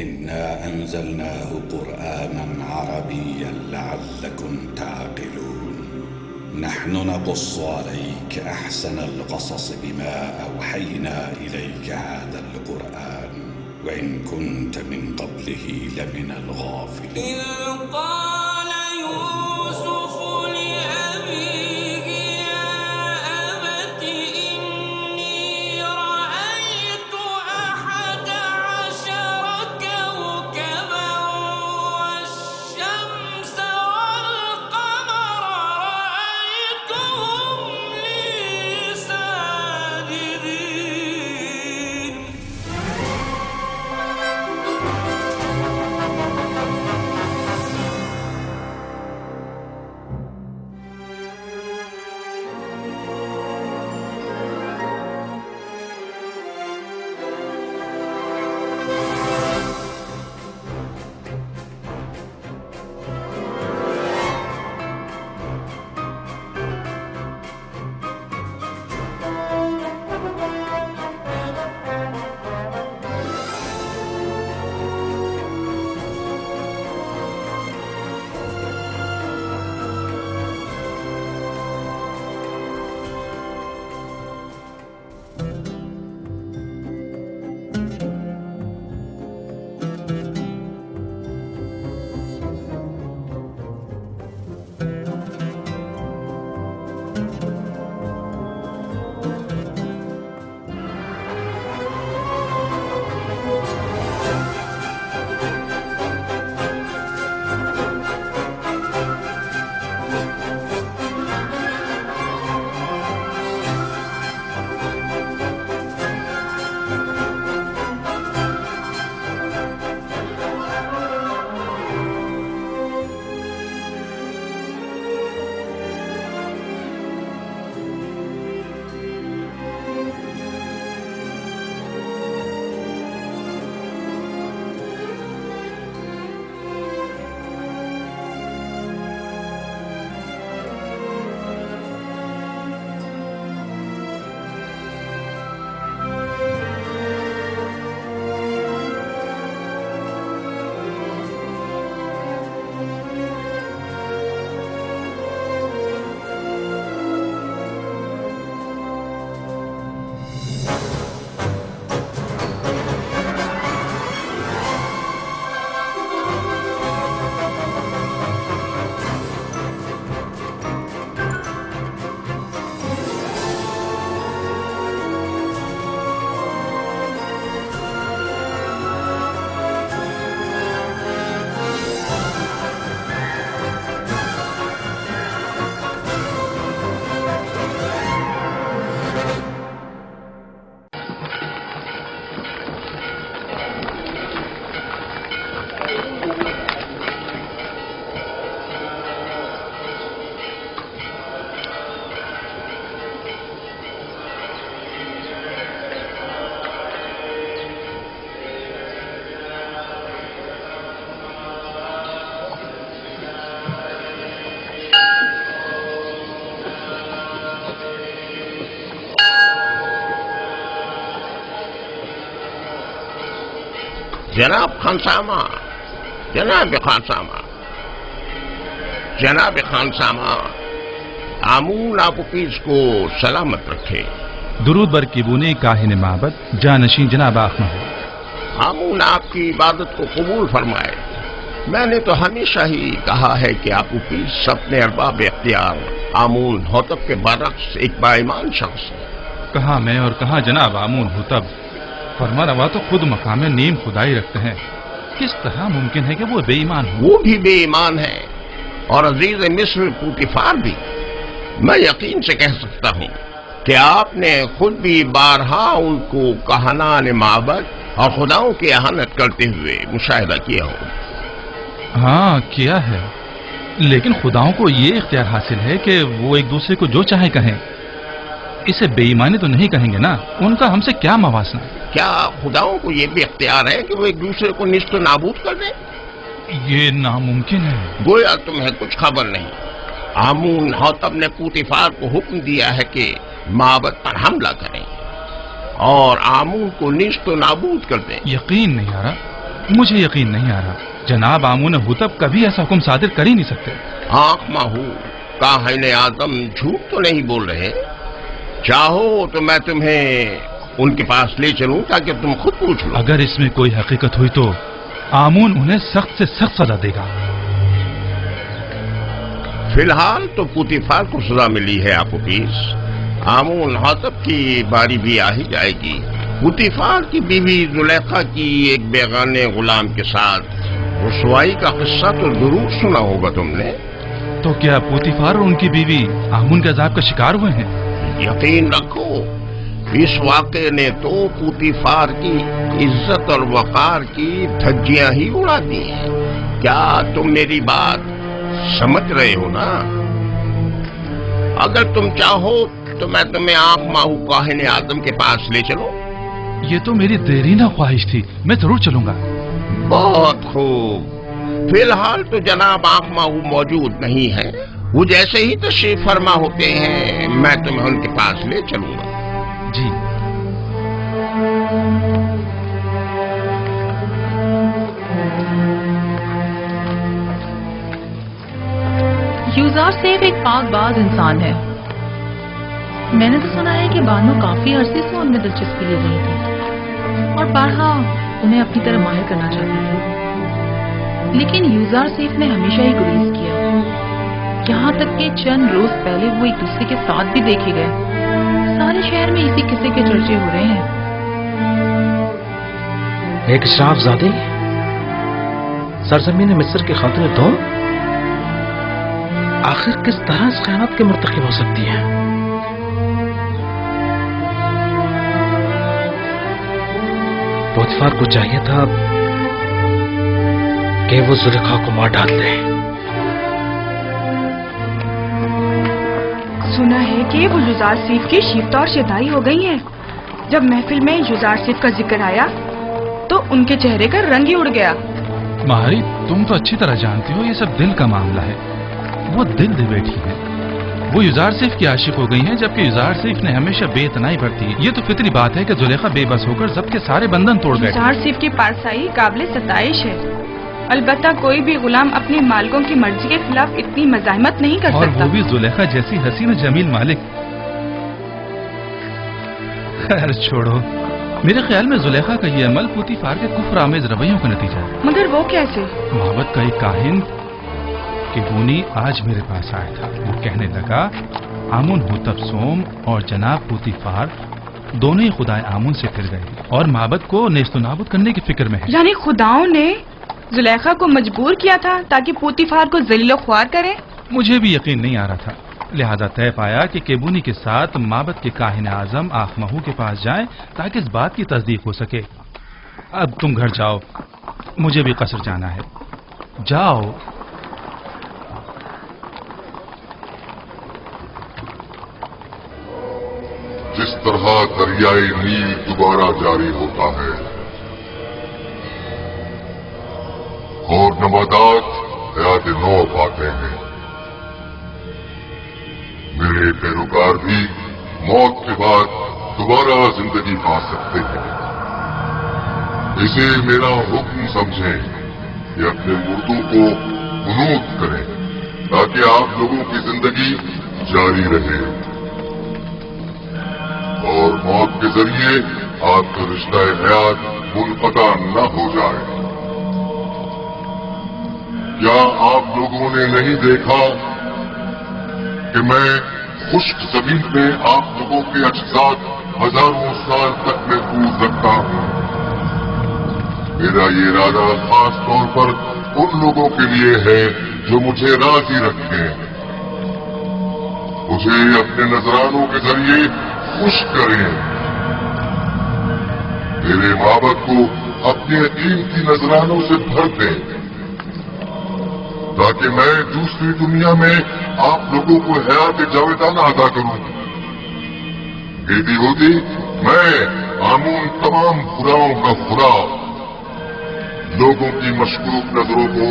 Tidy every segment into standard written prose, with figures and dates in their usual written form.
إنا أنزلناه قرآنا عربيا لعلكم تعقلون نحن نقص عليك أحسن القصص بما أوحينا إليك هذا القرآن وإن كنت من قبله لمن الغافلين إذ قال يوسف لأبيه يا أبت إني رأيت 11 كوكبا والشمس والقمر رأيتهم لي ساجدين. جناب خانسامہ، جناب خانسامہ، جناب خانسامہ، آمون آپ پیس کو سلامت رکھے۔ درود بر کیبونے کاہن معبد جانشین جناب آخمہ ہو۔ آمون آپ کی عبادت کو قبول فرمائے۔ میں نے تو ہمیشہ ہی کہا ہے کہ آپ پیس اپنے ارباب اختیار آمون ہوتب کے برعکس ایک با ایمان شخص ہے۔ کہاں میں اور کہاں جناب آمون ہوتب، فرما روا تو خود مقام نیم خدائی رکھتے ہیں، کس طرح ممکن ہے کہ وہ بے ایمان ہو؟ وہ بھی بے ایمان ہے اور عزیز مصر پوتیفار بھی۔ میں یقین سے کہہ سکتا ہوں کہ آپ نے خود بھی بارہا ان کو کہنان معبد اور خداؤں کی اہانت کرتے ہوئے مشاہدہ کیا ہو۔ ہاں کیا ہے، لیکن خداؤں کو یہ اختیار حاصل ہے کہ وہ ایک دوسرے کو جو چاہے کہیں، اسے بے ایمانی تو نہیں کہیں گے نا، ان کا ہم سے کیا موازنہ؟ کیا خداؤں کو یہ بھی اختیار ہے کہ وہ ایک دوسرے کو نیست و نابود کر دیں؟ یہ ناممکن ہے۔ گویا تمہیں کچھ خبر نہیں۔ آمون ہوتب نے پوتیفار کو حکم دیا ہے کہ معبد پر حملہ کریں اور آمون کو نیست و نابود کر دیں۔ یقین نہیں آ رہا، مجھے یقین نہیں آ رہا، جناب آمون حتب کبھی ایسا حکم صادر کر ہی نہیں سکتے۔ آنکھ ماہو کاہن اعظم جھوٹ تو نہیں بول رہے؟ چاہو تو میں تمہیں ان کے پاس لے چلوں تاکہ تم خود پوچھ لو۔ اگر اس میں کوئی حقیقت ہوئی تو آمون انہیں سخت سے سخت سزا دے گا۔ فی الحال تو پوتیفار کو سزا ملی ہے آکوپیس، آمون حتب کی باری بھی آ ہی جائے گی۔ پوتیفار کی بیوی زلیخا کی ایک بیگانے غلام کے ساتھ رسوائی کا قصہ تو ضرور سنا ہوگا تم نے۔ تو کیا پوتیفار اور ان کی بیوی آمون کے عذاب کا شکار ہوئے ہیں؟ یقین رکھو اس واقعے نے تو پوتیفار کی عزت اور وقار کی دھجیاں ہی اڑا دی ہیں۔ کیا تم میری بات سمجھ رہے ہو نا؟ اگر تم چاہو تو میں تمہیں آنکھ ماہو کاہن اعظم کے پاس لے چلوں۔ یہ تو میری دیرینہ خواہش تھی، میں ضرور چلوں گا۔ بہت خوب، فی الحال تو جناب آنکھ ماہو موجود نہیں ہے، وہ جیسے ہی تشریف فرما ہوتے ہیں میں تمہیں ان کے پاس لے چلوں گا۔ جی۔ یوزار سیف ایک پاک باز انسان ہے۔ میں نے تو سنا ہے کہ بانو کافی عرصے سے ان میں دلچسپی لے رہی تھی اور بارہا انہیں اپنی طرح ماہر کرنا چاہتی تھی، لیکن یوزار سیف نے ہمیشہ ہی گریز کیا، یہاں تک کہ چند روز پہلے وہ ایک دوسرے کے ساتھ بھی دیکھے گئے۔ سارے شہر میں اسی قصے کے چرچے ہو رہے ہیں۔ ایک اشراف زادی سرزمین مصر کے خاطر دوم آخر کس طرح اس خیانت کے مرتکب ہو سکتی ہے؟ پوتیفار کو چاہیے تھا کہ وہ زلیخا کو مار ڈال دے۔ سنا ہے کہ وہ یوزار سیف کی شیفتہ اور شیدائی ہو گئی ہیں۔ جب محفل میں یوزار سیف کا ذکر آیا تو ان کے چہرے کا رنگ ہی اڑ گیا۔ مہاری تم تو اچھی طرح جانتی ہو یہ سب دل کا معاملہ ہے، وہ دل دے بیٹھی ہے، وہ یوزار سیف کی عاشق ہو گئی ہیں، جبکہ یوزار سیف نے ہمیشہ بے اتنائی برتی ہے۔ یہ تو فطری بات ہے کہ زلیخا بے بس ہو کر ضبط کے سارے بندھن توڑ گئے۔ یوزار سیف کی پارسائی قابل ستائش ہے، البتہ کوئی بھی غلام اپنے مالکوں کی مرضی کے خلاف اتنی مزاحمت نہیں کر اور سکتا، وہ بھی زلیخا جیسی حسین و جمیل مالک۔ خیر چھوڑو، میرے خیال میں زلیخا کا یہ عمل پوتیفار کے کفر آمیز رویوں کا نتیجہ ہے۔ مگر وہ کیسے؟ محبت کا ایک کاہن کیبونی آج میرے پاس آیا تھا، وہ کہنے لگا آمون حتب سوم اور جناب پوتیفار دونوں ہی خدائے آمون سے پھر گئے اور معبد کو نیست و نابود کرنے کی فکر میں ہے۔ یعنی خداؤں نے زلیخا کو مجبور کیا تھا تاکہ پوتیفار کو ذلیل و خوار کرے؟ مجھے بھی یقین نہیں آ رہا تھا، لہذا طے پایا کہ کیبونی کے ساتھ معبد کے کاہن اعظم آنکھ ماہو کے پاس جائیں تاکہ اس بات کی تصدیق ہو سکے۔ اب تم گھر جاؤ، مجھے بھی قصر جانا ہے، جاؤ۔ جس طرح دریائے نیل دوبارہ جاری ہوتا ہے اور نباتات حیات نو پاتے ہیں، میرے پیروکار بھی موت کے بعد دوبارہ زندگی پا سکتے ہیں۔ اسے میرا حکم سمجھیں کہ اپنے مردوں کو قنوت کریں تاکہ آپ لوگوں کی زندگی جاری رہے اور موت کے ذریعے آپ کا رشتہ حیات منقطع نہ ہو جائے۔ کیا آپ لوگوں نے نہیں دیکھا کہ میں خشک زمین میں آپ لوگوں کے اجساد ہزاروں سال تک محفوظ رکھتا ہوں؟ میرا یہ ارادہ خاص طور پر ان لوگوں کے لیے ہے جو مجھے راضی رکھیں، مجھے اپنے نذرانوں کے ذریعے خوش کریں، میرے معبد کو اپنے قیمتی نذرانوں سے بھر دیں تاکہ میں دوسری دنیا میں آپ لوگوں کو حیات جاویدانہ عطا کروں۔ بیٹی ہوتی میں آمون تمام خداؤں کا خدا لوگوں کی مشکوک نظروں کو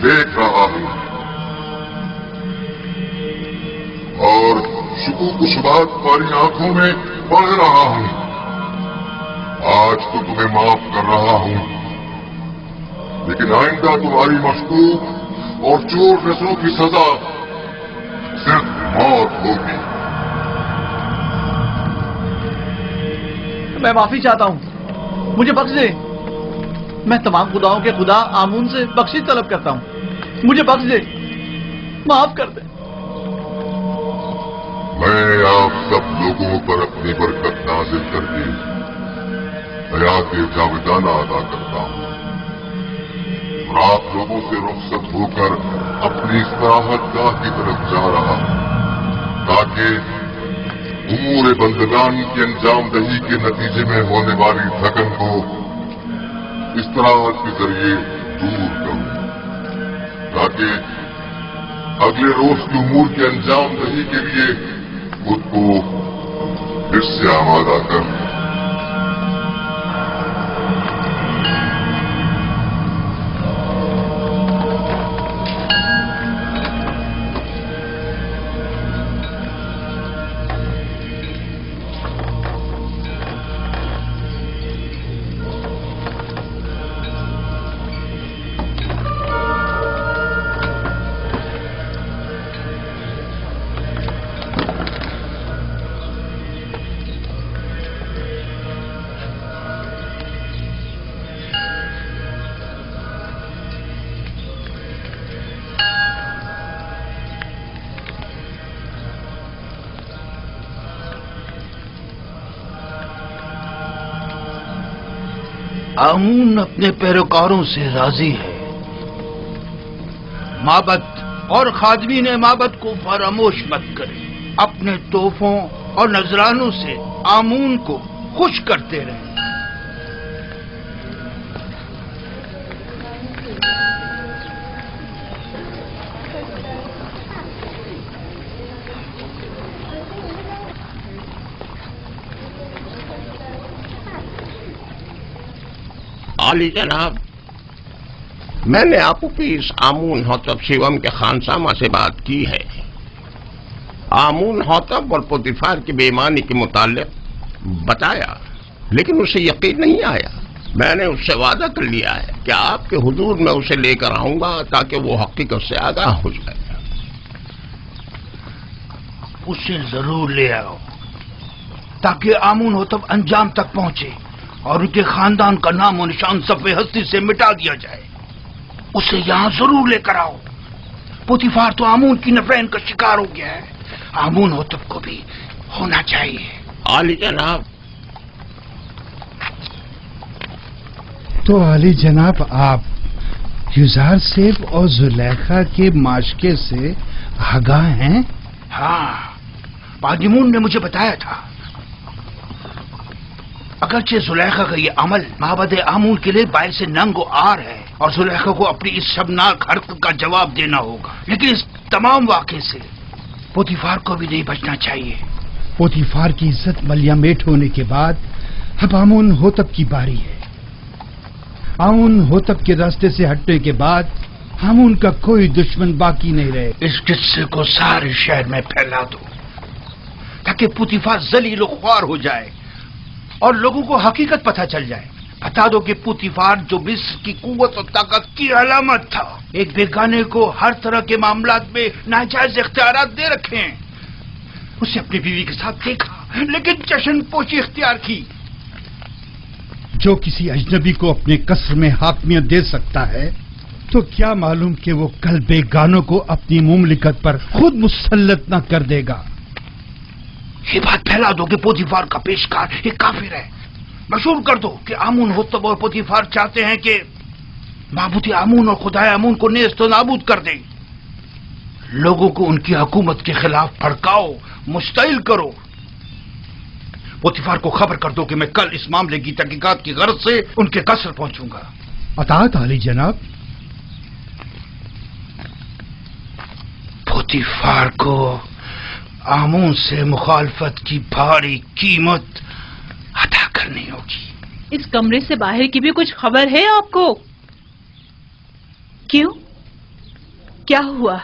دیکھ رہا ہوں اور شکوک و شبہات تمہاری آنکھوں میں پڑھ رہا ہوں۔ آج تو تمہیں معاف کر رہا ہوں लेकिन आइंदा तुम्हारी मशकूक और चोर नस्लों की सजा सिर्फ मौत होगी। मैं माफी चाहता हूँ, मुझे बख्श दे। मैं तमाम खुदाओं के खुदा आमून से बख्शिश तलब करता हूँ, मुझे बख्श दे, माफ कर दे। मैं आप सब लोगों पर अपनी बरकत नाजिल करके हयात जावेदाना अदा करता हूँ और आप लोगों से रुखसत होकर अपनी इस्तिराहत गाह की तरफ जा रहा हूँ, ताकि उमूर बंदगान की अंजाम दही के नतीजे में होने वाली थकन को इस्तिराहत के जरिए दूर करूं, ताकि अगले रोज की उमूर के अंजाम दही के लिए खुद को फिर से आमादा कर। आमून अपने पैरोकारों से राजी है। माबद और खादमीन माबद को फरामोश मत करें। अपने तोहफों और नजरानों से आमून को खुश करते रहें। आली जनाब, मैंने आपूपीस आमून होतब शिवम के खानसामा से बात की है। आमून होतब और पोतीफार की बेईमानी के मुताल्लिक बताया, लेकिन उसे यकीन नहीं आया। मैंने उससे वादा कर लिया है कि आपके हुजूर में उसे लेकर आऊंगा ताकि वो हकीकत से आगाह हो जाए। उसे जरूर ले आओ ताकि आमून होतब अंजाम तक पहुंचे और उनके खानदान का नाम और निशान सफ़े हस्ती से मिटा दिया जाए। उसे यहां जरूर लेकर आओ। पोतीफार तो आमून की नफरत का शिकार हो गया है, आमून होतब को भी होना चाहिए। आली जनाब। तो आली जनाब, आप युजार सेफ और जुलेखा के माशके से आगाह हैं? हाँ, बाजिमून ने मुझे बताया था। अगरचे जुलेखा का ये अमल माबद आमून के लिए बाइस नंग आर है और जुलेखा को अपनी इस शर्मनाक हरकत का जवाब देना होगा, लेकिन इस तमाम वाक़े से पोतीफार को भी नहीं बचना चाहिए। पोतीफार की इज्जत मलियामेट होने के बाद अब आमून होतब की बारी है। आमून होतब के रास्ते से हटने के बाद आमून का कोई दुश्मन बाकी नहीं रहे। इस किस्से को सारे शहर में फैला दो ताकि पोतीफार जलील ख्वार हो जाए और लोगों को हकीकत पता चल जाए। बता दो कि पोतीफार जो मिस्र की कुव्वत और ताकत की अलामत था, एक बेगाने को हर तरह के मामलात में नाजायज इख्तियारात दे रखे हैं। उसे अपनी बीवी के साथ देखा लेकिन जश्न पोशी इख्तियार की। जो किसी अजनबी को अपने कसर में हाकमियत दे सकता है, तो क्या मालूम कि वो कल बेगानों को अपनी मुमलिकत पर खुद मुसल्लत न कर देगा। ये बात फैला दो कि पोतीफार का पेशकार एक काफिर है। मशहूर कर दो कि आमून होतब और पोतीफार चाहते हैं कि माबूद आमून और खुदाए आमून को नेस्त व नाबूद कर दें। लोगों को उनकी हुकूमत के खिलाफ भड़काओ, मुस्तइल करो। पोतीफार को खबर कर दो कि मैं कल इस मामले की तहकीकात की गरज से उनके कसर पहुंचूंगा। अतात आली जनाब। पोतीफार को आमून से मुखालफत की भारी कीमत अदा करनी होगी। इस कमरे से बाहर की भी कुछ खबर है आपको? क्यों, क्या हुआ?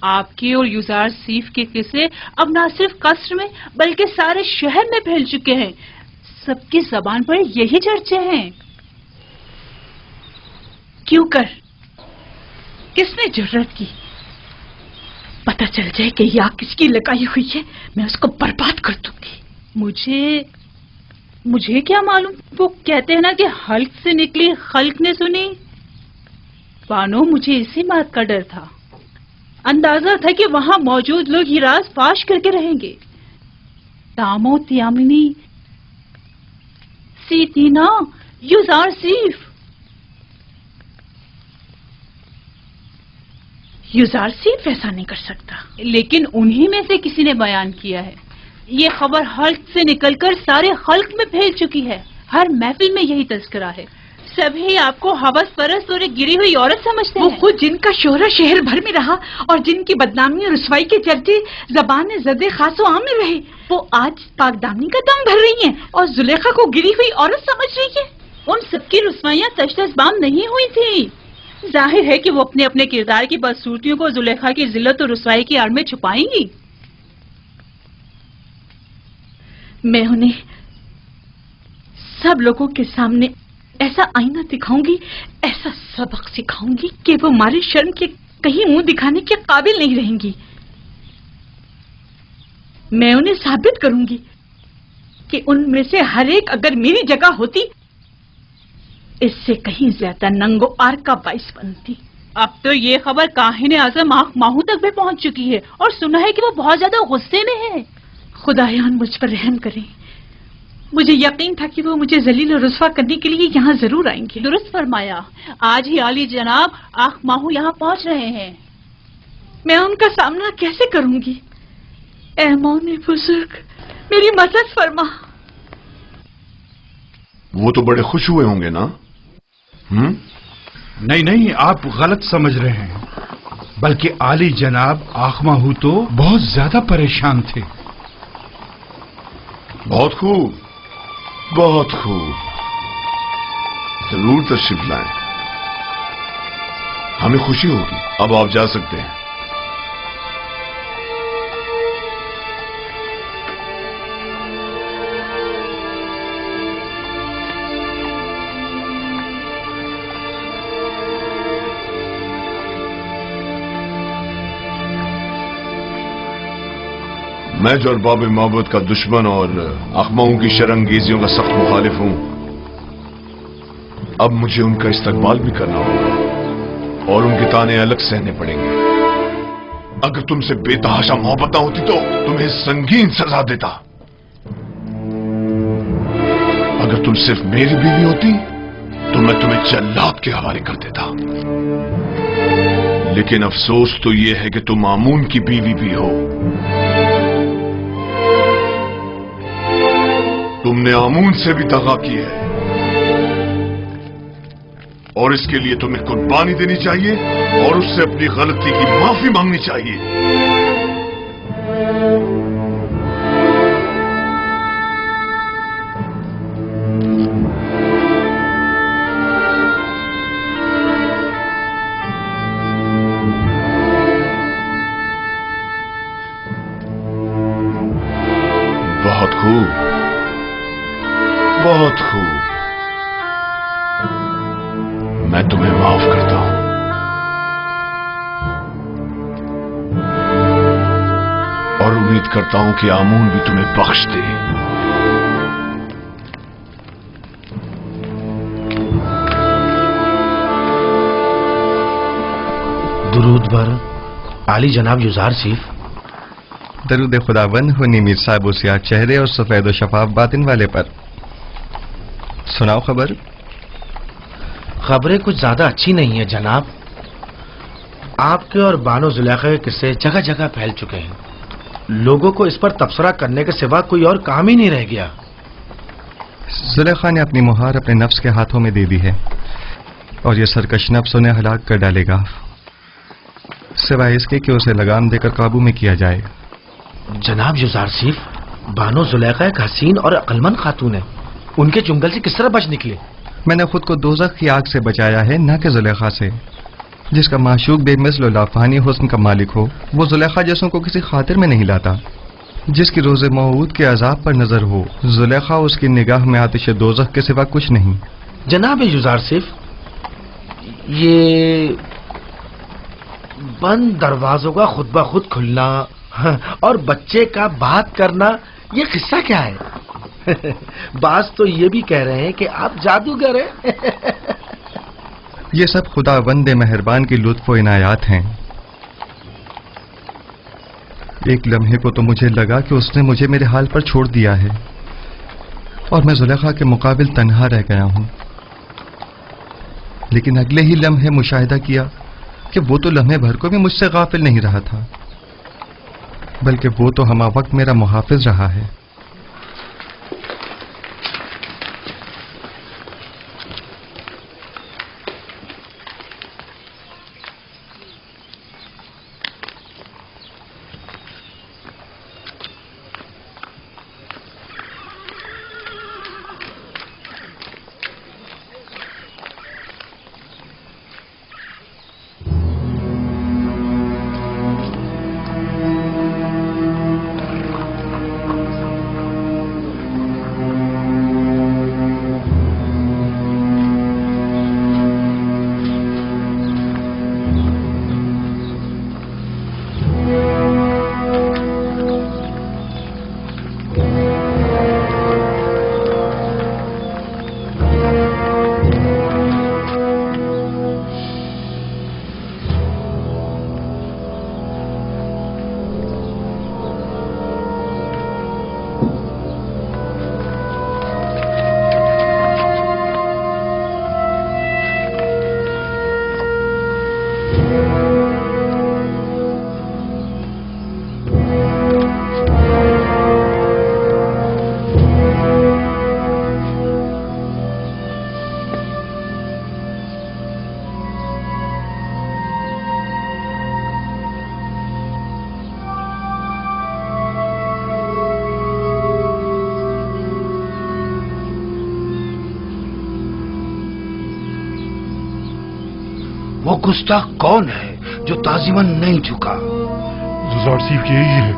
आपके और युजार सीफ के किस्से अब न सिर्फ कसर में बल्कि सारे शहर में फैल चुके हैं। सबकी जबान पर यही चर्चे हैं। کیوں کر؟ کس نے جرت کی؟ پتہ چل جائے کہ یہ آگ کس کی لگائی ہوئی ہے، میں اس کو برباد کر دوں گی۔ مجھے کیا معلوم؟ وہ کہتے ہیں نا کہ حلق سے نکلی خلق نے سنی۔ بانو، مجھے اسی بات کا ڈر تھا، اندازہ تھا کہ وہاں موجود لوگ یہ راز فاش کر کے رہیں گے۔ تامو تیامنی سیتینا یوزار سیف، یوزار صرف ایسا نہیں کر سکتا، لیکن انہی میں سے کسی نے بیان کیا ہے۔ یہ خبر حلق سے نکل کر سارے خلق میں پھیل چکی ہے، ہر محفل میں یہی تذکرہ ہے۔ سبھی آپ کو ہوس پرست اور ایک گری ہوئی عورت سمجھتے ہیں۔ وہ خود جن کا شہرہ شہر بھر میں رہا اور جن کی بدنامی اور رسوائی کے چرچے زبان زد خاص و عام میں رہے، وہ آج پاک دامنی کا دم بھر رہی ہیں اور زلیخا کو گری ہوئی عورت سمجھ رہی ہے۔ ان سب کی رسوائیاں تشتش بام نہیں ہوئی تھی۔ ظاہر ہے کہ وہ اپنے اپنے کردار کی بدصورتیوں کو زلیخا کی ذلت اور رسوائی کی آڑ میں چھپائیں گی۔ میں انہیں سب لوگوں کے سامنے ایسا آئینہ دکھاؤں گی، ایسا سبق سکھاؤں گی کہ وہ ہمارے شرم کے کہیں منہ دکھانے کے قابل نہیں رہیں گی۔ میں انہیں ثابت کروں گی کہ ان میں سے ہر ایک اگر میری جگہ ہوتی اس سے کہیں زیادہ ننگو آر کا باعث بنتی۔ اب تو یہ خبر کاہن اعظم آنکھ ماہو تک بھی پہنچ چکی ہے اور سنا ہے کہ وہ بہت زیادہ غصے میں ہے۔ خدایان مجھ پر رحم کریں، مجھے یقین تھا کہ وہ مجھے ذلیل اور رسوا کرنے کے لیے یہاں ضرور آئیں گے۔ درست فرمایا، آج ہی عالی جناب آنکھ ماہو یہاں پہنچ رہے ہیں۔ میں ان کا سامنا کیسے کروں گی؟ اے مولا بزرگ، میری مدد فرما۔ وہ تو بڑے خوش ہوئے ہوں گے نا؟ نہیں، آپ غلط سمجھ رہے ہیں، بلکہ عالی جناب آخماہو تو بہت زیادہ پریشان تھے۔ بہت خوب، بہت خوب، ضرور تشریف لائیں، ہمیں خوشی ہوگی۔ اب آپ جا سکتے ہیں۔ میں جو ارباب معبود کا دشمن اور اخماؤں کی شرانگیزیوں کا سخت مخالف ہوں، اب مجھے ان کا استقبال بھی کرنا ہوگا اور ان کے طعنے الگ سہنے پڑیں گے۔ اگر تم سے بے تحاشا محبت ہوتی تو تمہیں سنگین سزا دیتا، اگر تم صرف میری بیوی ہوتی تو میں تمہیں جلاد کے حوالے کر دیتا، لیکن افسوس تو یہ ہے کہ تم آمون کی بیوی بھی ہو۔ تم نے آمون سے بھی دغا کی ہے اور اس کے لیے تمہیں قربانی دینی چاہیے اور اس سے اپنی غلطی کی معافی مانگنی چاہیے۔ بہت خوب، بہت خوب، میں تمہیں معاف کرتا ہوں۔ اور امید کرتا ہوں کہ آمون بھی تمہیں بخش دے۔ درود بر عالی جناب یوزار سیف۔ درود خداوند ہو میر صاحب و سیاہ چہرے اور سفید و شفاف باطن والے پر۔ سناؤ خبر۔ خبریں کچھ زیادہ اچھی نہیں ہیں جناب، آپ کے اور بانو زلیخا کے قصے جگہ جگہ پھیل چکے ہیں، لوگوں کو اس پر تبصرہ کرنے کے سوا کوئی اور کام ہی نہیں رہ گیا۔ زلیخا نے اپنی مہار اپنے نفس کے ہاتھوں میں دے دی ہے اور یہ سرکش نفس انہیں ہلاک کر ڈالے گا، سوائے اس کے کہ اسے لگام دے کر قابو میں کیا جائے۔ جناب یوزار سیف، بانو زلیخا ایک حسین اور عقلمند خاتون ہے، ان کے چنگل سے کس طرح بچ نکلے؟ میں نے خود کو دوزخ کی آگ سے بچایا ہے، نہ کہ زلیخا سے۔ جس کا معشوق بے مثل و لافانی حسن کا مالک ہو، وہ زلیخا جیسوں کو کسی خاطر میں نہیں لاتا۔ جس کی روز موعود کے عذاب پر نظر ہو، زلیخا اس کی نگاہ میں آتش دوزخ کے سوا کچھ نہیں۔ جناب یوزار سیف، یہ بند دروازوں کا خود بخود کھلنا اور بچے کا بات کرنا، یہ قصہ کیا ہے؟ بعض تو یہ بھی کہہ رہے ہیں کہ آپ جادوگر ہیں۔ یہ سب خدا بند مہربان کی لطف و عنایات ہیں۔ ایک لمحے کو تو مجھے لگا کہ اس نے مجھے میرے حال پر چھوڑ دیا ہے اور میں زلیخا کے مقابل تنہا رہ گیا ہوں، لیکن اگلے ہی لمحے مشاہدہ کیا کہ وہ تو لمحے بھر کو بھی مجھ سے غافل نہیں رہا تھا، بلکہ وہ تو ہمہ وقت میرا محافظ رہا ہے۔ وہ گستاخ کون ہے جو تعظیماً نہیں جھکا؟ زجاج سیف یہی ہے۔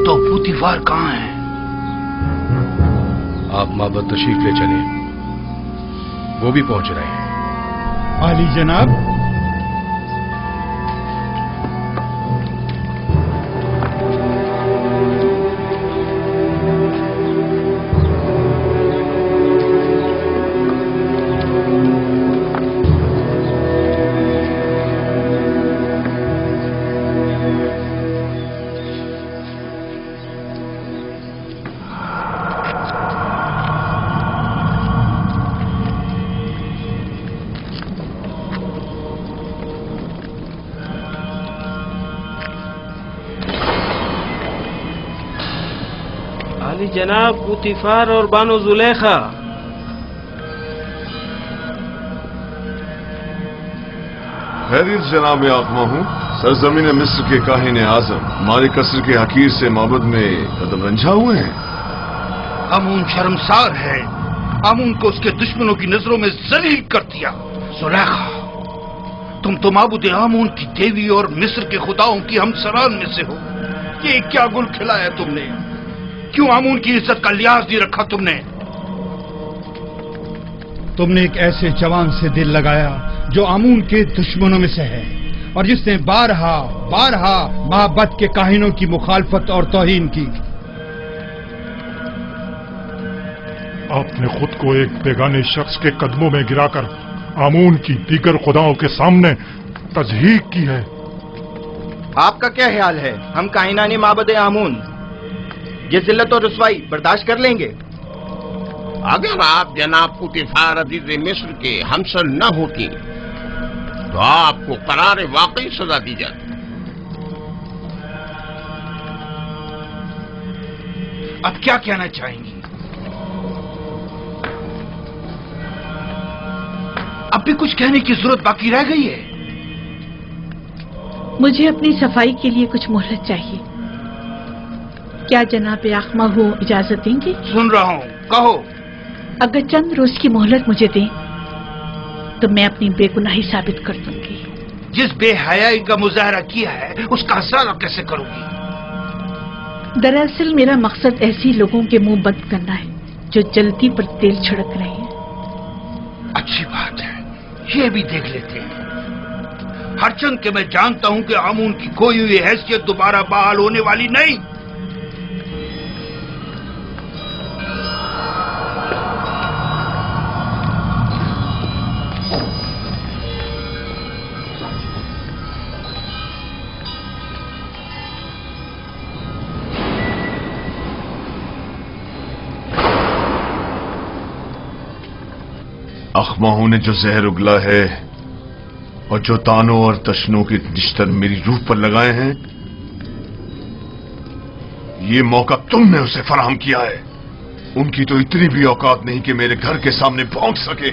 تو پوتیفار کہاں ہے؟ آپ معبد تشریف لے چلیں، وہ بھی پہنچ رہے ہیں۔ عالی جناب، جناب پوتیفار اور بانو زلیخا۔ خیریت جناب آقما ہوں۔ سرزمین مصر کے کاہن اعظم مالک قصر کے حقیر سے معبد میں قدم رنجھا ہوئے ہیں۔ آمون شرمسار ہے، آمون کو اس کے دشمنوں کی نظروں میں ذلیل کر دیا۔ زلیخا، تم تو معبود آمون کی دیوی اور مصر کے خداؤں کی ہمسران میں سے ہو، یہ کیا گل کھلایا تم نے؟ کیوں آمون کی عزت کا لحاظ نہیں رکھا تم نے؟ تم نے ایک ایسے جوان سے دل لگایا جو آمون کے دشمنوں میں سے ہے اور جس نے بارہا معبد کے کاہنوں کی مخالفت اور توہین کی۔ آپ نے خود کو ایک بیگانے شخص کے قدموں میں گرا کر آمون کی دیگر خداؤں کے سامنے تضحیق کی ہے۔ آپ کا کیا خیال ہے؟ ہم کائنانی معبد آمون یہ ذلت اور رسوائی برداشت کر لیں گے؟ اگر آپ جناب پوتیفار عزیز مصر کے ہمسر نہ ہوتی تو آپ کو قرار واقعی سزا دی جاتی۔ اب کیا کہنا چاہیں گی؟ اب بھی کچھ کہنے کی ضرورت باقی رہ گئی ہے؟ مجھے اپنی صفائی کے لیے کچھ مہلت چاہیے، کیا جناب آقما ہو اجازت دیں گے؟ سن رہا ہوں، کہو۔ اگر چند روز کی مہلت مجھے دیں تو میں اپنی بے گناہی ثابت کر دوں گی۔ جس بے حیائی کا مظاہرہ کیا ہے اس کا ازالہ کیسے کروں گی؟ دراصل میرا مقصد ایسی لوگوں کے منہ بند کرنا ہے जो जलती पर तेल छिड़क रहे हैं। अच्छी बात है, ये भी देख लेते हैं। हरचंद के मैं जानता हूं कि आमून की खोई हुई हैसियत दोबारा बहाल होने वाली नहीं। अखमाहू ने जो जहर उगला है और जो तानों और तशनों के निश्तर मेरी रूह पर लगाए हैं, ये मौका तुमने उसे फराहम किया है। उनकी तो इतनी भी औकात नहीं कि मेरे घर के सामने भौंक सके।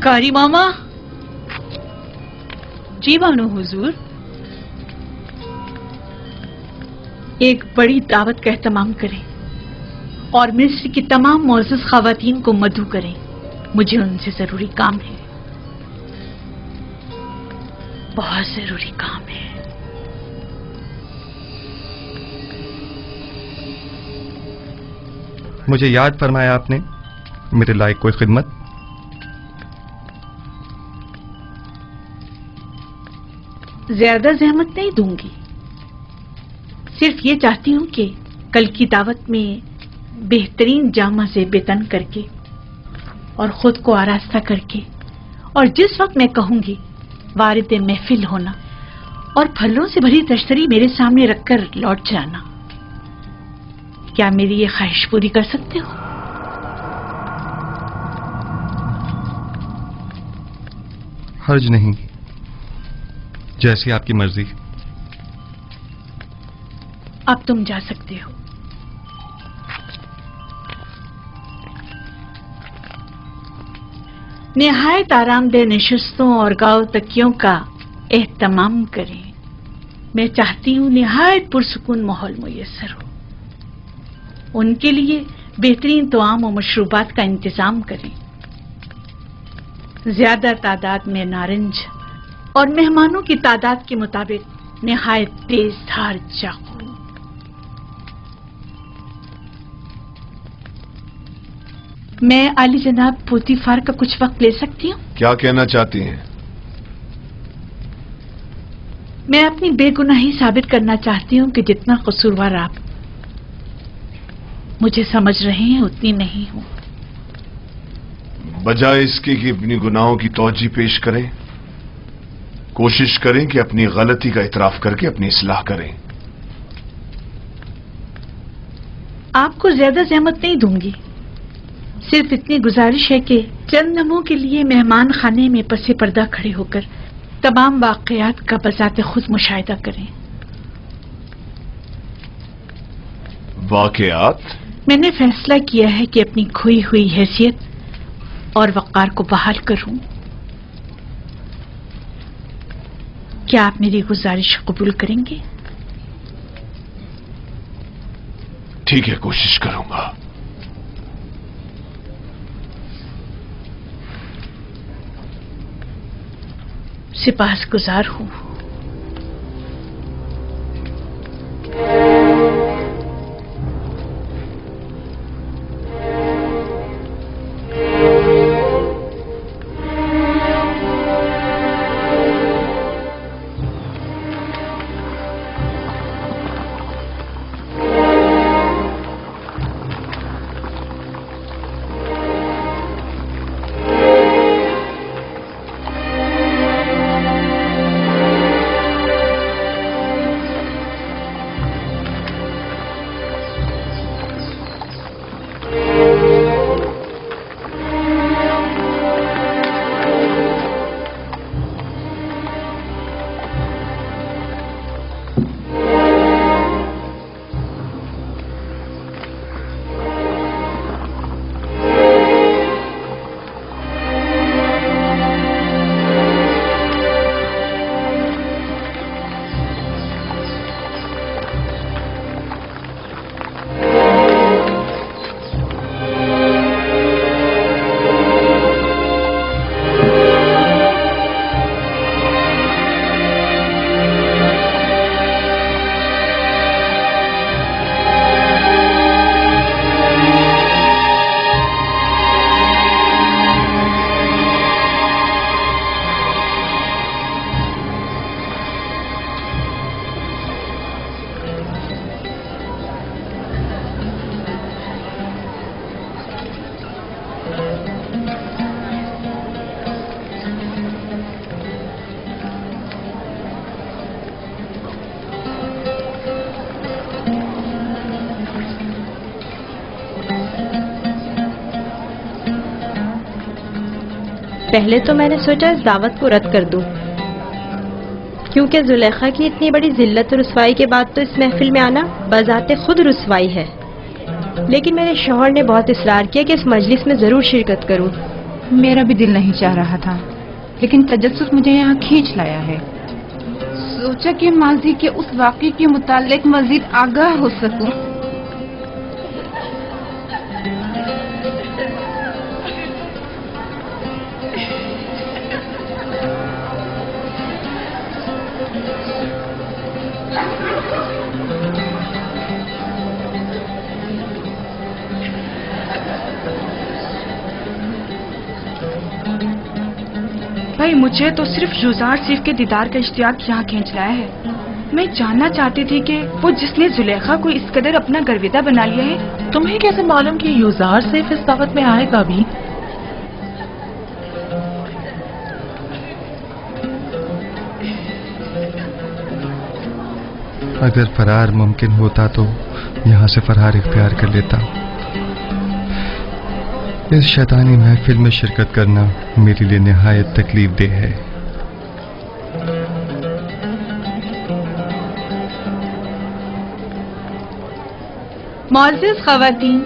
कारी मामा। जी बानो हुजूर। एक बड़ी दावत का एहतमाम करें और मिस्र की तमाम मोअज़्ज़ज़ ख़वातीन को मदऊ करें। मुझे उनसे जरूरी काम है, बहुत जरूरी काम है। मुझे याद फरमाया आपने मेरे लायक कोई खिदमत? ज्यादा जहमत नहीं दूंगी, सिर्फ ये चाहती हूं कि कल की दावत में बेहतरीन जामा से बेतन करके और खुद को आरास्ता करके और जिस वक्त मैं कहूंगी वारिद महफिल होना और फलों से भरी तश्तरी मेरे सामने रखकर लौट जाना। क्या मेरी ये ख्वाहिश पूरी कर सकते हो? हर्ज नहीं, जैसी आपकी मर्जी। अब तुम जा सकते हो। निहायत आरामदेह नशिस्तों और गाँव तकियों का एहतमाम करें। मैं चाहती हूँ निहायत पुरसुकून माहौल मुयस्सर हो। उनके लिए बेहतरीन तआम और मशरूबात का इंतजाम करें। ज्यादा तादाद में नारंज और मेहमानों की तादाद के मुताबिक निहायत तेज धार चाकू। मैं आली जनाब पोतीफार का कुछ वक्त ले सकती हूँ? क्या कहना चाहती हैं? मैं अपनी बेगुनाही साबित करना चाहती हूँ कि जितना कसूरवार आप मुझे समझ रहे हैं उतनी नहीं हूँ। बजाय इसके कि अपनी गुनाहों की तौजी पेश करें, कोशिश करें कि अपनी गलती का इतराफ करके अपनी इस्लाह करें। आपको ज्यादा ज़हमत नहीं दूंगी, सिर्फ इतनी गुजारिश है कि चंद लम्हों के लिए मेहमान खाने में पसे पर्दा खड़े होकर तमाम वाकयात का बजाते खुद मुशाहिदा करें। वाकयात? मैंने फैसला किया है कि अपनी खोई हुई हैसियत और वक़ार को बहाल करूं। क्या आप मेरी गुजारिश कबूल करेंगे? ठीक है, कोशिश करूंगा। सिपाहसगुजार हूं। پہلے تو میں نے سوچا اس دعوت کو رد کر دوں، کیونکہ زلیخا کی اتنی بڑی ذلت و رسوائی کے بعد تو اس محفل میں آنا بذات خود رسوائی ہے، لیکن میرے شوہر نے بہت اصرار کیا کہ اس مجلس میں ضرور شرکت کروں۔ میرا بھی دل نہیں چاہ رہا تھا، لیکن تجسس مجھے یہاں کھینچ لایا ہے۔ سوچا کہ ماضی کے اس واقعے کے متعلق مزید آگاہ ہو سکوں۔ بھائی مجھے تو صرف یوزار سیف کے دیدار کا اشتیاق یہاں کھینچ لایا ہے۔ میں جاننا چاہتی تھی کہ وہ جس نے زلیخا کو اس قدر اپنا گرویدہ بنا لیا ہے، تمہیں کیسے معلوم کہ یوزار سیف اس دعوت میں آئے گا بھی؟ اگر فرار ممکن ہوتا تو یہاں سے فرار اختیار کر لیتا۔ اس شیطانی محفل میں شرکت کرنا میرے لیے نہایت تکلیف دہ ہے۔ معزز خواتین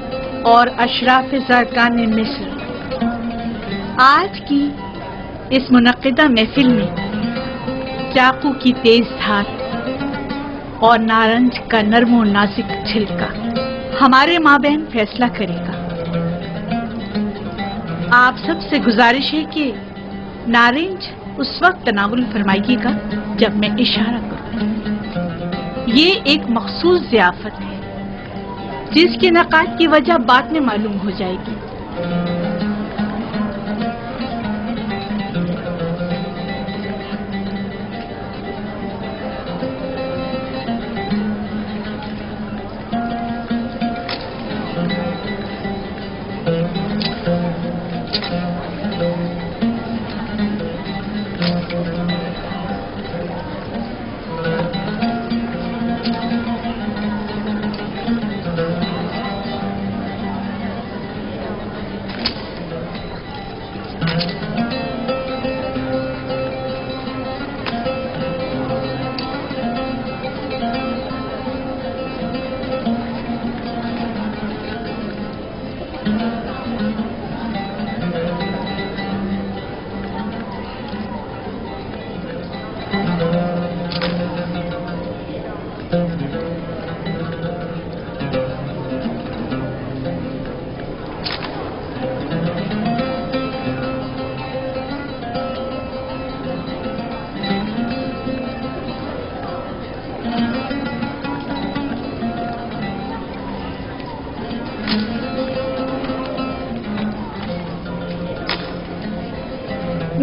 اور اشراف زادگان مصر، آج کی اس منعقدہ محفل میں چاقو کی تیز دھار اور نارنج کا نرم و نازک چھلکا ہمارے مابین فیصلہ کرے گا۔ آپ سب سے گزارش ہے کہ نارنج اس وقت تناول فرمائیے گا جب میں اشارہ کروں۔ یہ ایک مخصوص ضیافت ہے جس کے انعقاد کی وجہ بعد میں معلوم ہو جائے گی۔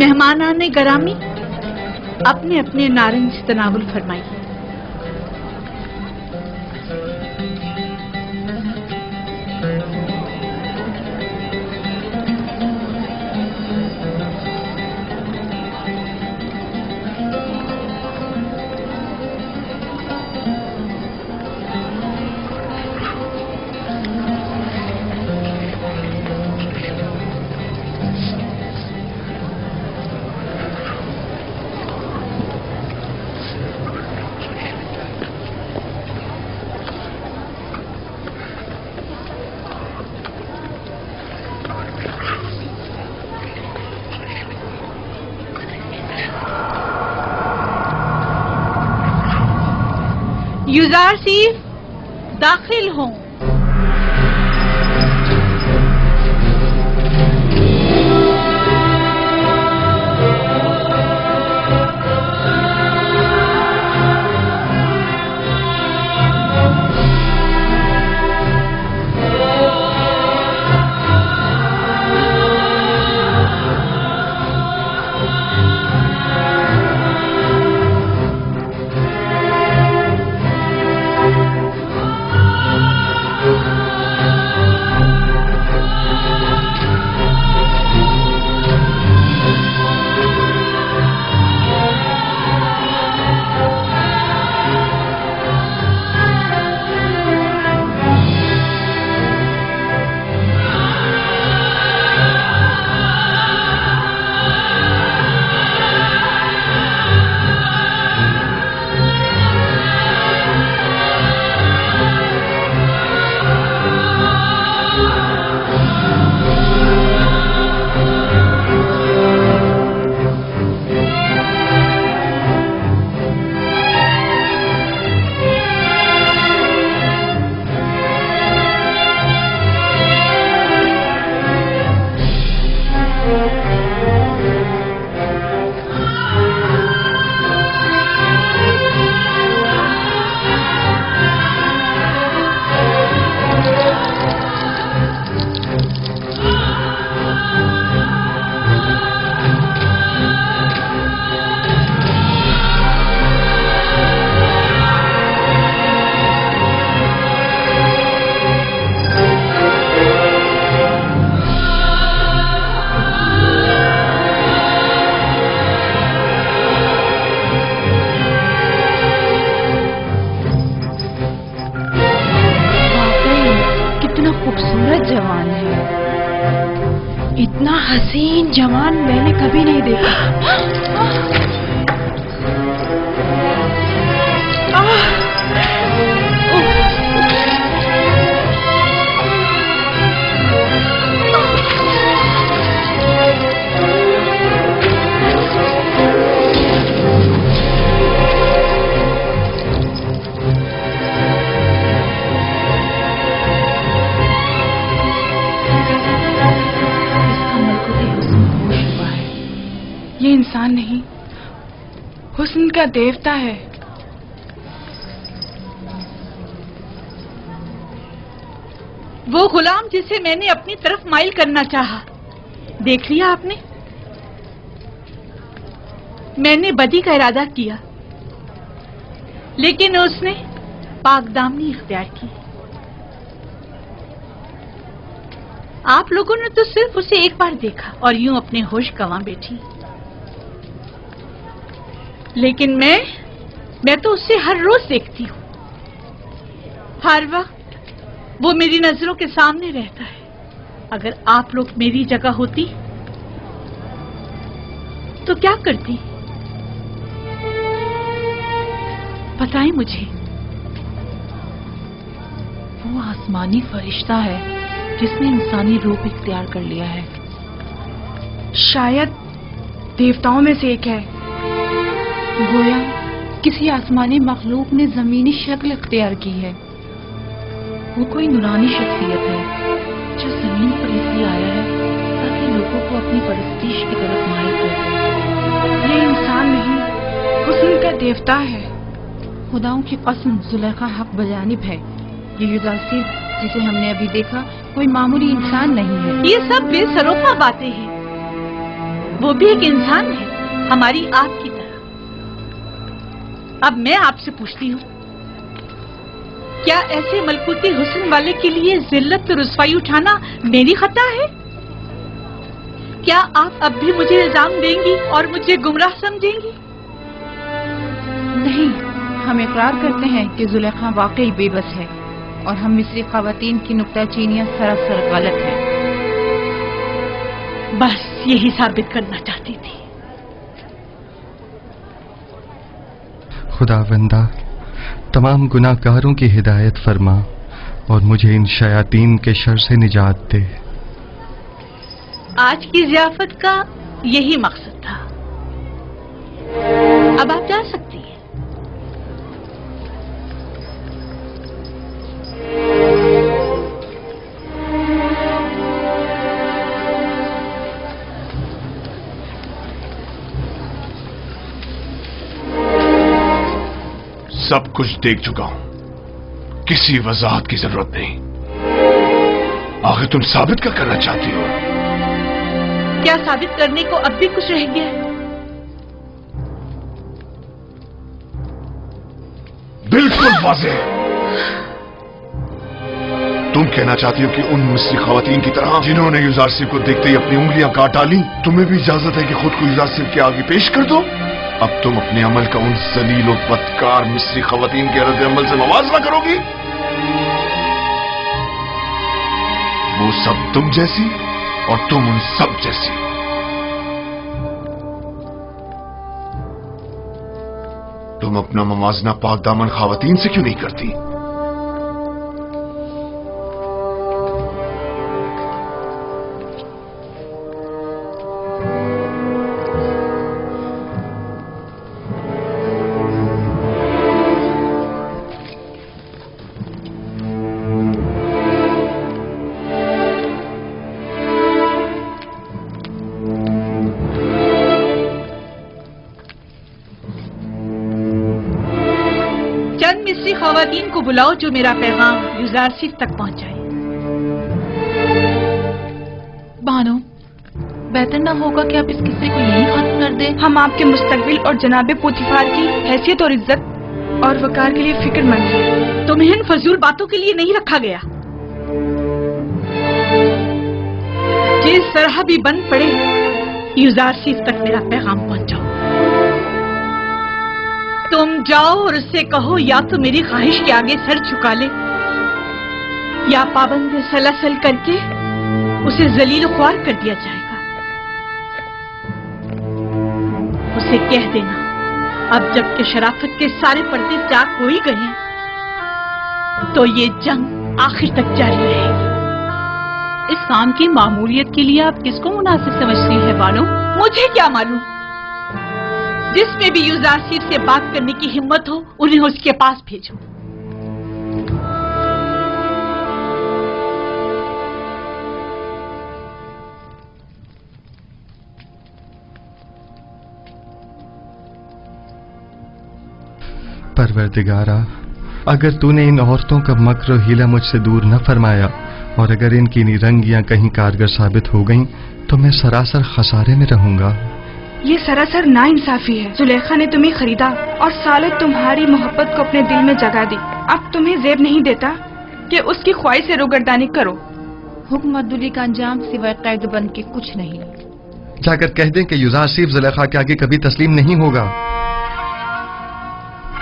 مہمانان گرامی، اپنے اپنے نارنج تناول فرمائیے۔ یوزار سیف داخل ہوں۔ जवान है। इतना हसीन जवान मैंने कभी नहीं देखा। ये इंसान नहीं, हुस्न का देवता है। वो गुलाम जिसे मैंने अपनी तरफ माइल करना चाहा, देख लिया आपने? मैंने बदी का इरादा किया, लेकिन उसने पाकदामनी इख्तियार की। आप लोगों ने तो सिर्फ उसे एक बार देखा और यूं अपने होश गंवा बैठी, लेकिन मैं तो उसे हर रोज देखती हूँ। हर वक्त वो मेरी नजरों के सामने रहता है। अगर आप लोग मेरी जगह होती तो क्या करती? बताएं मुझे। वो आसमानी फरिश्ता है जिसने इंसानी रूप इख्तियार कर लिया है। शायद देवताओं में से एक है। गोया किसी आसमानी मखलूक ने जमीनी शक्ल इख्तियार की है। वो कोई नूरानी शख्सियत है जो जमीन पर इसलिए आया है ताकि लोगों को अपनी परस्तिश की तरफ माइल कर दे। ये इंसान नहीं, हुस्न का देवता है। खुदाओं की कसम, जुलेखा हक बजानिब है। ये युदासी जिसे हमने अभी देखा कोई मामूली इंसान नहीं है। ये सब बेसरोपा बातें हैं। वो भी एक इंसान है, हमारी आपकी तरह। अब मैं आपसे पूछती हूँ, क्या ऐसे मलकूती हुस्न वाले के लिए जिल्लत और रुसवाई उठाना मेरी खता है? क्या आप अब भी मुझे इल्जाम देंगी और मुझे गुमराह समझेंगी? नहीं, हम इकरार करते हैं कि जुलेखा वाकई बेबस है और हम मिस्री खवातीन की नुक्ताचीनियां सरासर गलत है। बस यही साबित करना चाहती थी। खुदावंदा, तमाम गुनाहगारों की हिदायत फरमा और मुझे इन शयातीन के शर से निजात दे। आज की ज़ियाफत का यही मकसद था। अब आप जा सकती हैं। सब कुछ देख चुका हूं, किसी वजाहत की जरूरत नहीं। आखिर तुम साबित क्या करना चाहती हो? क्या साबित करने को अब भी कुछ रह गया है? बिल्कुल वाज़ेह। तुम कहना चाहती हो कि उन मिस्री खवातीन की तरह जिन्होंने युजारसिब को देखते ही अपनी उंगलियां काट डाली, तुम्हें भी इजाजत है कि खुद को युजारसिब के आगे पेश कर दो? अब तुम अपने अमल का उन जलील और बदकार मिस्री खवातीन के रद्द अमल से मुवाजना करोगी? वो सब तुम जैसी और तुम उन सब जैसी। तुम अपना मुवाजना पाक दामन खवातीन से क्यों नहीं करती? खवातीन को बुलाओ जो मेरा पैगाम युजारसिब तक पहुंचाए। बानो, बेहतर ना होगा कि आप इस किस्से को यहीं खत्म कर दें? हम आपके मुस्तकबिल और जनाबे पोतीफार की हैसियत और इज्जत और वकार के लिए फिक्रमंद हैं। तुम्हें इन फजूल बातों के लिए नहीं रखा गया। जिस तरह भी बंद पड़े, युजारसिब तक मेरा पैगाम पहुंचाओ। तुम जाओ और उससे कहो या तो मेरी ख्वाहिश के आगे सर झुका ले, या पाबंद सलसल करके उसे जलील ख्वार कर दिया जाएगा। उसे कह देना अब जबकि शराफत के सारे पर्दे चाक हो ही गए हैं, तो ये जंग आखिर तक जारी रहेगी। इस काम की मामूलियत के लिए आप किसको मुनासिब समझती हैं बानो? मुझे क्या मालूम, जिसमें भी युजारसीब से बात करने की हिम्मत हो उन्हें उसके पास भेजो। परवरदिगारा, अगर तूने इन औरतों का मक्र और हीला मुझसे दूर न फरमाया और अगर इनकी निरंगियां कहीं कारगर साबित हो गईं, तो मैं सरासर खसारे में रहूंगा। ये सरासर नाइंसाफी है। जुलेखा ने तुम्हें खरीदा और साले तुम्हारी मोहब्बत को अपने दिल में जगा दी। अब तुम्हें जेब नहीं देता कि उसकी ख्वाहिश से रोगर्दानी करो। हुक्म अब्दुल्ली का अंजाम सिवाय कैद बंद के कुछ नहीं। जाकर कह दें कि युजारसीब जुलेखा के आगे कभी तस्लीम नहीं होगा।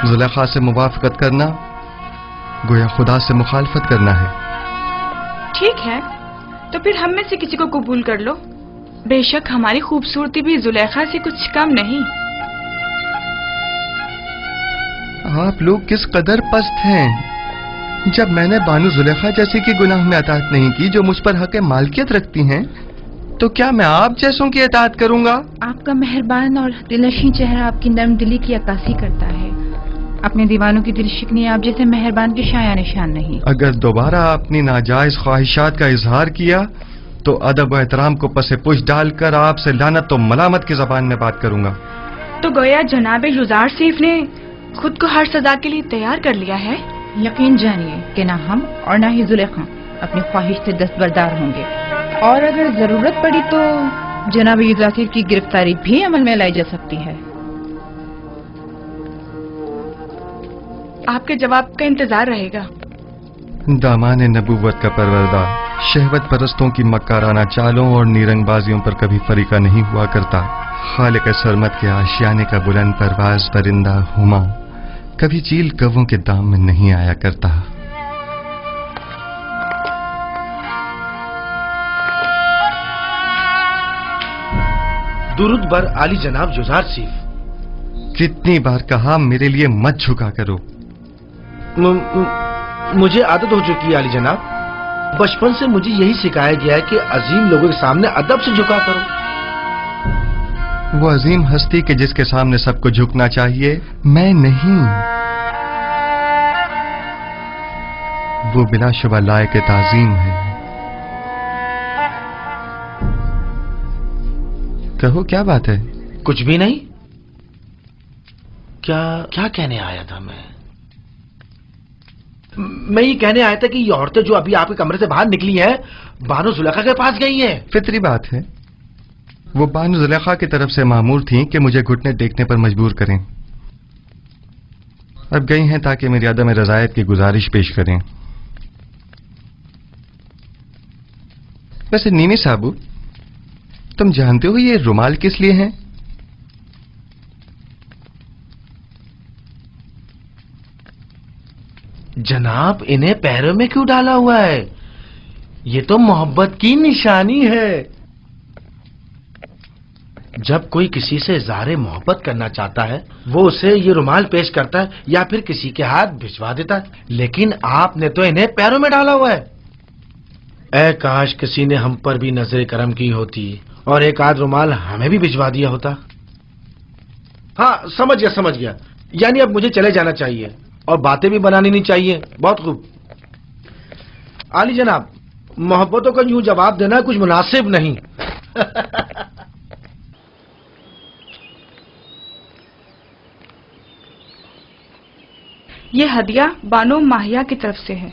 जुलेखा से मुवाफकत करना गोया खुदा से मुखालफत करना है। ठीक है, तो फिर हम में से किसी को कबूल कर लो। बेशक हमारी खूबसूरती भी जुलेखा से कुछ कम नहीं। आप लोग किस कदर पस्त हैं। जब मैंने बानो जुलेखा जैसी की गुनाह में अताअत नहीं की जो मुझ पर हक मालकियत रखती हैं, तो क्या मैं आप जैसों की अताअत करूंगा? आपका मेहरबान और दिलनशीं चेहरा आपकी नर्म दिली की अक्कासी करता है। अपने दीवानों की दिल शिकनी आप जैसे मेहरबान के शाया निशान नहीं। अगर दोबारा अपनी नाजायज ख्वाहिशात का इजहार किया तो अदब व एहतराम को पसे पुश डालकर आपसे लानत और मलामत की जबान में बात करूंगा। तो गोया जनाब युजारसीफ ने खुद को हर सजा के लिए तैयार कर लिया है। यकीन जानिए कि ना हम और ना ही जुलेखा अपनी ख्वाहिश से दस्तबरदार होंगे, और अगर जरूरत पड़ी तो जनाब युजारसीफ की गिरफ्तारी भी अमल में लाई जा सकती है। आपके जवाब का इंतजार रहेगा। दामाने नबूवत का परवरदा शहवत परस्तों की मक्काराना चालों और नीरंगबाजियों पर कभी फरीका नहीं हुआ करता। खालिक सरमत के आशियाने का बुलंद परवाज परिंदा हुमा कभी चील कव्वों के दाम में नहीं आया करता। दुरूद बर आली जनाब युजारसीफ। कितनी बार कहा मेरे लिए मत झुका करो। मुझे आदत हो चुकी है आली जनाब। बचपन से मुझे यही सिखाया गया है कि अजीम लोगों के सामने अदब से झुका करो। वो अजीम हस्ती के जिसके सामने सबको झुकना चाहिए मैं नहीं। वो बिलाशुबा लायक ताजीम है। कहो क्या बात है? कुछ भी नहीं। क्या कहने आया था मैं ये कहने आया था कि ये औरतें जो अभी आपके कमरे से बाहर निकली हैं बानो जुलेखा के पास गई हैं। फितरी बात है। वो बानो जुलेखा की तरफ से मामूर थीं कि मुझे घुटने टेकने पर मजबूर करें। अब गई हैं ताकि मेरी अदम रजायत की गुजारिश पेश करें। वैसे नीमी साबू, तुम जानते हो ये रुमाल किस लिए है? जनाब इन्हें पैरों में क्यों डाला हुआ है? ये तो मोहब्बत की निशानी है। जब कोई किसी से इज़हार मोहब्बत करना चाहता है वो उसे ये रुमाल पेश करता है या फिर किसी के हाथ भिजवा देता है, लेकिन आपने तो इन्हें पैरों में डाला हुआ है। ऐ काश किसी ने हम पर भी नजर करम की होती और एक आध रुमाल हमें भी भिजवा दिया होता। हाँ समझ गया। यानी अब मुझे चले जाना चाहिए और बातें भी बनानी नहीं चाहिए। बहुत खूब आली जनाब, मोहब्बतों का यूं जवाब देना कुछ मुनासिब नहीं। ये हदिया बानो माहिया की तरफ से है।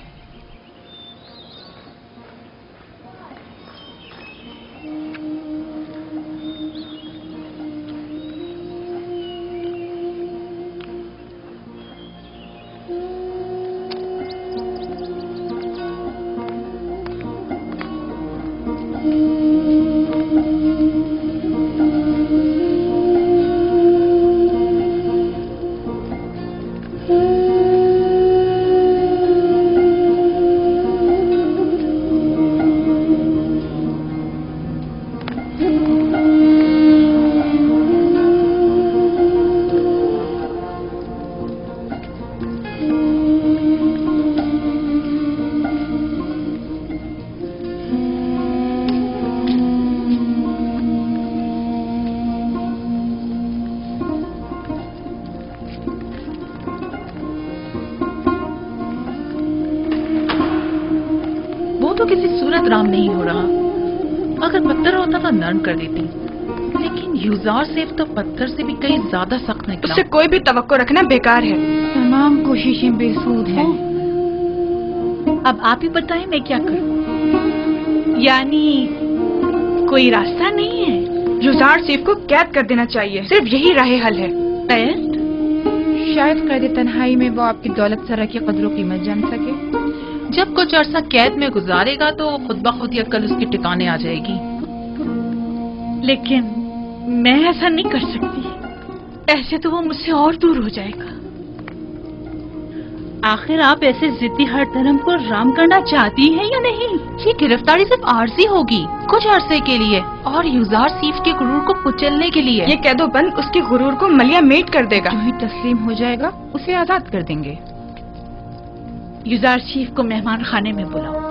एहतराम नहीं हो रहा। अगर पत्थर होता तो नरम कर देती, लेकिन यूजार सेफ तो पत्थर से भी कहीं ज्यादा सख्त निकला। उससे कोई भी तवक्को रखना बेकार है। तमाम कोशिशें बेसूद हैं। अब आप ही बताएं मैं क्या करूं? यानी कोई रास्ता नहीं है? यूजार सेफ को कैद कर देना चाहिए, सिर्फ यही राह हल है। कैद? शायद कैद तन्हाई में वो आपकी दौलत सरा की कदर कीमत जान सके। जब कुछ अरसा कैद में गुजारेगा तो खुद ब खुद ही अक्ल उसके ठिकाने आ जाएगी। लेकिन मैं ऐसा नहीं कर सकती, ऐसे तो वो मुझसे और दूर हो जाएगा। आखिर आप ऐसे जिद्दी हर धर्म को राम करना चाहती हैं या नहीं? ये गिरफ्तारी सिर्फ आरजी होगी, कुछ अरसे के लिए, और यूजार सीफ के गुरूर को कुचलने के लिए। ये कैदोबंद उसके गुरूर को मलिया मेट कर देगा। जो ही तस्लीम हो जाएगा उसे आजाद कर देंगे। यूजार चीफ को मेहमान खाने में बुलाओ।